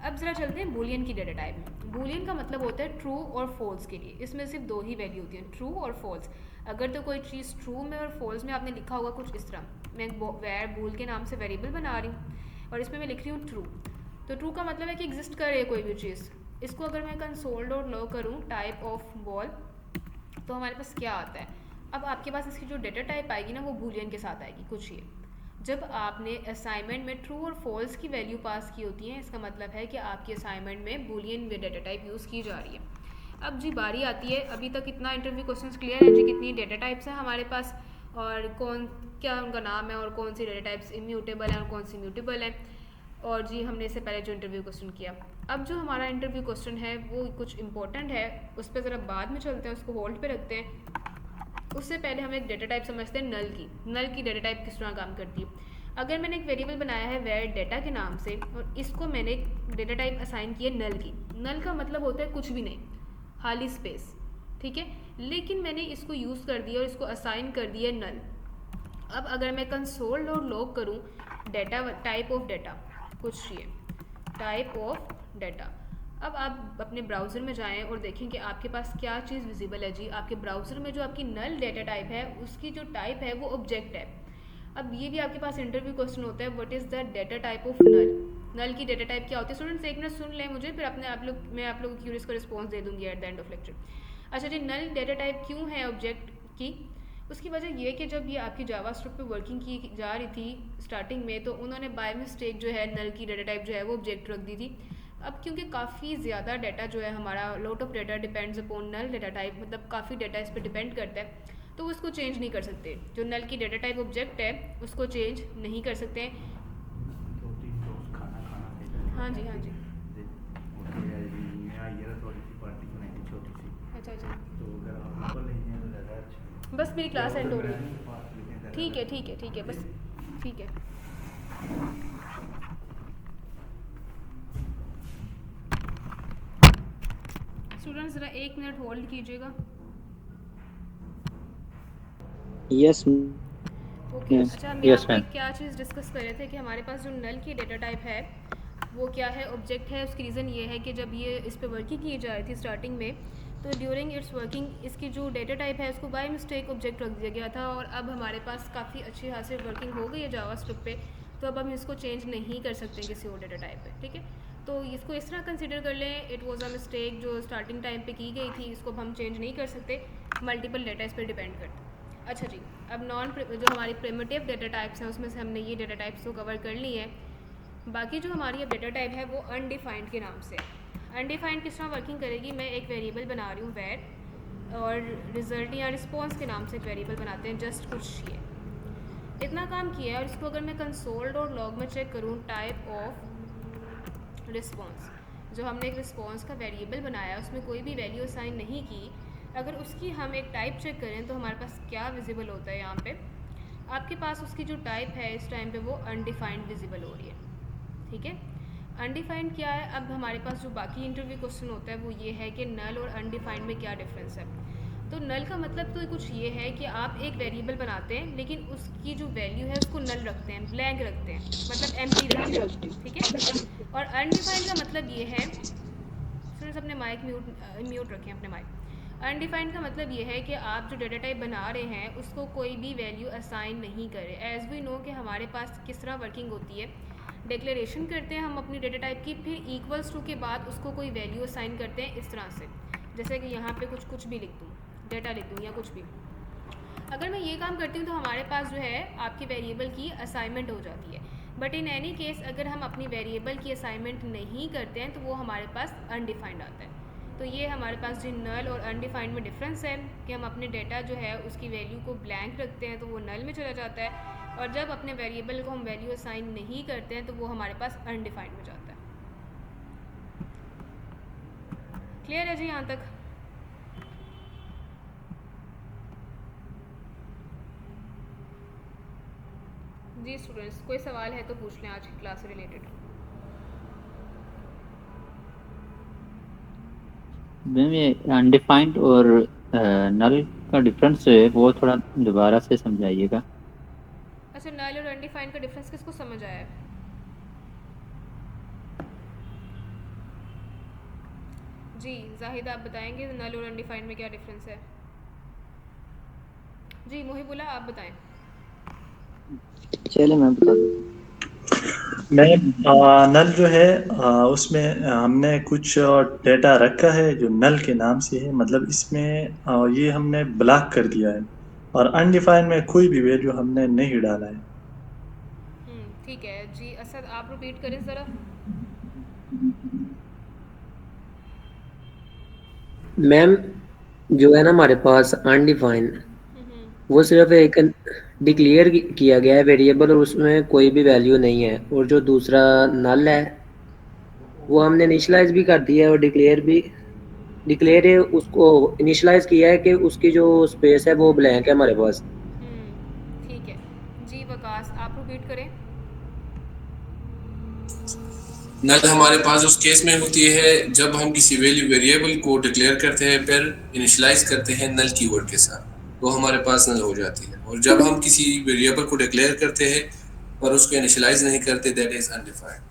अब ज़रा चलते हैं बूलियन की डाटा टाइप में। बूलियन का मतलब होता है ट्रू और फॉल्स के लिए। इसमें सिर्फ दो ही वैल्यू होती हैं, ट्रू और फॉल्स। अगर तो कोई चीज़ ट्रू में और फॉल्स में आपने लिखा होगा कुछ इस तरह, मैं वेर बूल के नाम से वेरिएबल बना रही हूँ और इसमें मैं लिख रही हूँ ट्रू, तो ट्रू का मतलब है कि एग्जिस्ट कर रही है कोई भी चीज़। इसको अगर मैं कंसोल डॉट लॉग करूँ टाइप ऑफ बॉल, तो हमारे पास क्या आता है। अब आपके पास इसकी जो डाटा टाइप आएगी ना वो बूलियन के साथ आएगी कुछ ये। जब आपने असाइनमेंट में ट्रू और फॉल्स की वैल्यू पास की होती है, इसका मतलब है कि आपकी असाइनमेंट में बूलियन डाटा टाइप यूज़ की जा रही है। अब जी बारी आती है, अभी तक इतना इंटरव्यू क्वेश्चंस क्लियर है जी, कितनी डाटा टाइप्स हैं हमारे पास और क्या उनका नाम है और कौन सी डाटा टाइप्स इम्यूटेबल हैं और कौन सी म्यूटेबल हैं। और जी हमने इससे पहले जो इंटरव्यू क्वेश्चन किया, अब जो हमारा इंटरव्यू क्वेश्चन है वो कुछ इंपॉर्टेंट है, उस पर ज़रा बाद में चलते हैं, उसको होल्ड पे रखते हैं। उससे पहले हम एक डाटा टाइप समझते हैं नल की। नल की डाटा टाइप किस तरह काम करती है। अगर मैंने एक वेरिएबल बनाया है वेर डाटा के नाम से और इसको मैंने एक डाटा टाइप असाइन की है नल की। नल का मतलब होता है कुछ भी नहीं, खाली स्पेस, ठीक है। लेकिन मैंने इसको यूज़ कर दिया और इसको असाइन कर दिया नल। अब अगर मैं कंसोल डॉट लॉग करूँ डाटा टाइप ऑफ डाटा, कुछ ये टाइप ऑफ डाटा। अब आप अपने ब्राउज़र में जाएं और देखें कि आपके पास क्या चीज़ विजिबल है जी। आपके ब्राउज़र में जो आपकी नल डाटा टाइप है उसकी जो टाइप है वो ऑब्जेक्ट है। अब ये भी आपके पास इंटरव्यू क्वेश्चन होता है, what is the data type of null. Null की डाटा टाइप क्या होती है। स्टूडेंट्स एक मिनट सुन लें मुझे, फिर मैं आप लोगों की क्यूरीज का रिस्पॉन्स दे दूँगी at the end of lecture. अच्छा जी, नल डाटा टाइप क्यों है ऑब्जेक्ट की, उसकी वजह ये कि जब ये आपकी जावास्क्रिप्ट पे वर्किंग की जा रही थी स्टार्टिंग में, तो उन्होंने बाय मिस्टेक जो है नल की डाटा टाइप जो है वो ऑब्जेक्ट रख दी थी। अब क्योंकि काफ़ी ज़्यादा डाटा जो है हमारा, lot of data depends upon null data type, मतलब काफ़ी डाटा इस पर डिपेंड करता है, तो उसको चेंज नहीं कर सकते। जो नल की डाटा टाइप ऑब्जेक्ट है उसको चेंज नहीं कर सकते। हाँ जी हाँ जी, अच्छा अच्छा, बस मेरी क्लास एंड हो रही है। ठीक है ठीक है ठीक है, बस ठीक है। स्टूडेंट्स ज़रा 1 मिनट होल्ड कीजिएगा। यस ओके, अच्छा हम यहाँ पे क्या चीज़ डिस्कस कर रहे थे कि हमारे पास जो नल की डाटा टाइप है वो क्या है, ऑब्जेक्ट है। उसकी रीज़न ये है कि जब ये इस पे वर्किंग की जा रही थी स्टार्टिंग में, तो ड्यूरिंग इट्स वर्किंग इसकी जो डेटा टाइप है उसको बाय मिस्टेक ऑब्जेक्ट रख दिया गया था, और अब हमारे पास काफ़ी अच्छी खासी वर्किंग हो गई है जावास्क्रिप्ट पे, तो अब हम इसको चेंज नहीं कर सकते किसी और डेटा टाइप पे, ठीक है। तो इसको इस तरह कंसिडर कर लें, इट वाज अ मिस्टेक जो स्टार्टिंग टाइम पे की गई थी, इसको अब हम चेंज नहीं कर सकते, मल्टीपल डेटा इस पर डिपेंड करता। अच्छा जी, अब जो हमारी प्रिमिटिव डेटा टाइप्स हैं उसमें से हमने ये डेटा टाइप्स तो कवर कर ली है। बाकी जो हमारी अब डेटा टाइप है वो अनडिफाइंड के नाम से। अनडिफाइंड किस तरह वर्किंग करेगी, मैं एक वेरिएबल बना रही हूँ वेर, और रिजल्ट या रिस्पॉन्स के नाम से एक वेरिएबल बनाते हैं, जस्ट कुछ ये इतना काम किया है। और इसको अगर मैं कंसोल और लॉग में चेक करूँ, टाइप ऑफ रिस्पॉन्स, जो हमने एक रिस्पॉन्स का वेरिएबल बनाया उसमें कोई भी वैल्यू असाइन नहीं की, अगर उसकी हम एक टाइप चेक करें तो हमारे पास क्या विजिबल होता है। यहाँ पे आपके पास उसकी जो टाइप है इस टाइम पे वो अनडिफाइंड विजिबल हो रही है, ठीक है। अनडिफाइंड क्या है, अब हमारे पास जो बाकी इंटरव्यू क्वेश्चन होता है वो ये है कि नल और अनडिफाइंड में क्या डिफरेंस है। तो नल का मतलब तो कुछ ये है कि आप एक वेरिएबल बनाते हैं लेकिन उसकी जो वैल्यू है उसको नल रखते हैं, ब्लैंक रखते हैं, मतलब एम्प्टी रखते हैं, ठीक है। और अनडिफाइंड का मतलब ये है, स्टूडेंट्स अपने माइक म्यूट रखें अपने माइक। अनडिफाइंड का मतलब ये है कि आप जो डेटा टाइप बना रहे हैं उसको कोई भी वैल्यू असाइन नहीं करें। एज वी नो कि हमारे पास किस तरह वर्किंग होती है, डिक्लेरेशन करते हैं हम अपनी डेटा टाइप की, फिर इक्वल्स टू के बाद उसको कोई वैल्यू असाइन करते हैं इस तरह से, जैसे कि यहाँ पे कुछ भी लिख दूँ, डेटा लिख दूँ या कुछ भी। अगर मैं ये काम करती हूँ तो हमारे पास जो है आपकी वेरिएबल की असाइनमेंट हो जाती है। बट इन एनी केस अगर हम अपनी वेरिएबल की असाइनमेंट नहीं करते हैं तो वो हमारे पास अनडिफाइंड आता है। तो ये हमारे पास जो नल और अनडिफाइंड में डिफरेंस है कि हम अपने डेटा जो है उसकी वैल्यू को ब्लैंक रखते हैं तो वो नल में चला जाता है, और जब अपने वेरिएबल को हम वैल्यू असाइन नहीं करते हैं तो वो हमारे पास अनडिफाइंड हो जाता है। क्लियर है जी यहाँ तक? जी स्टूडेंट्स, कोई सवाल है तो पूछ लें आज की क्लास से रिलेटेड। मैम ये अनडिफाइंड और नल का डिफरेंस है वो थोड़ा दोबारा से समझाइएगा। अच्छा, नल और अनडिफाइंड का डिफरेंस किसको समझ आया है? जी जाहिद आप बताएंगे नल और अनडिफाइंड में क्या डिफरेंस है? जी मोहिबुल्लाह आप बताएं। चलिए मैं बता दूँ। मैं नल जो है उसमें हमने कुछ डेटा रखा है जो नल के नाम से है, मतलब इसमें ये हमने ब्लॉक कर दिया है, और अनडिफाइंड में कोई भी वैल्यू हमने नहीं डाला है। ठीक है जी। असद आप रिपीट करें ज़रा। मैम जो है ना हमारे पास अनडिफाइंड, वो सिर्फ एक डिक्लेयर किया गया है वेरिएबल और उसमें कोई भी वैल्यू नहीं है, और जो दूसरा नल है वो हमने इनिशियलाइज भी कर दिया है और डिक्लेयर है उसको इनिशियलाइज किया है कि उसकी जो स्पेस है वो ब्लैंक है हमारे पास। ठीक है जी। वकास आप रिपीट करें। नल हमारे पास उस केस में होती है जब हम किसी वैल्यू वेरिएबल को डिक्लेयर करते हैं फिर इनिशियलाइज करते हैं नल कीवर्ड के साथ, वो हमारे पास नल हो जाती है। और जब हम किसी वेरिएबल को डिक्लेयर करते हैं पर उसको इनिशियलाइज नहीं करते, दैट इज अनडिफाइंड।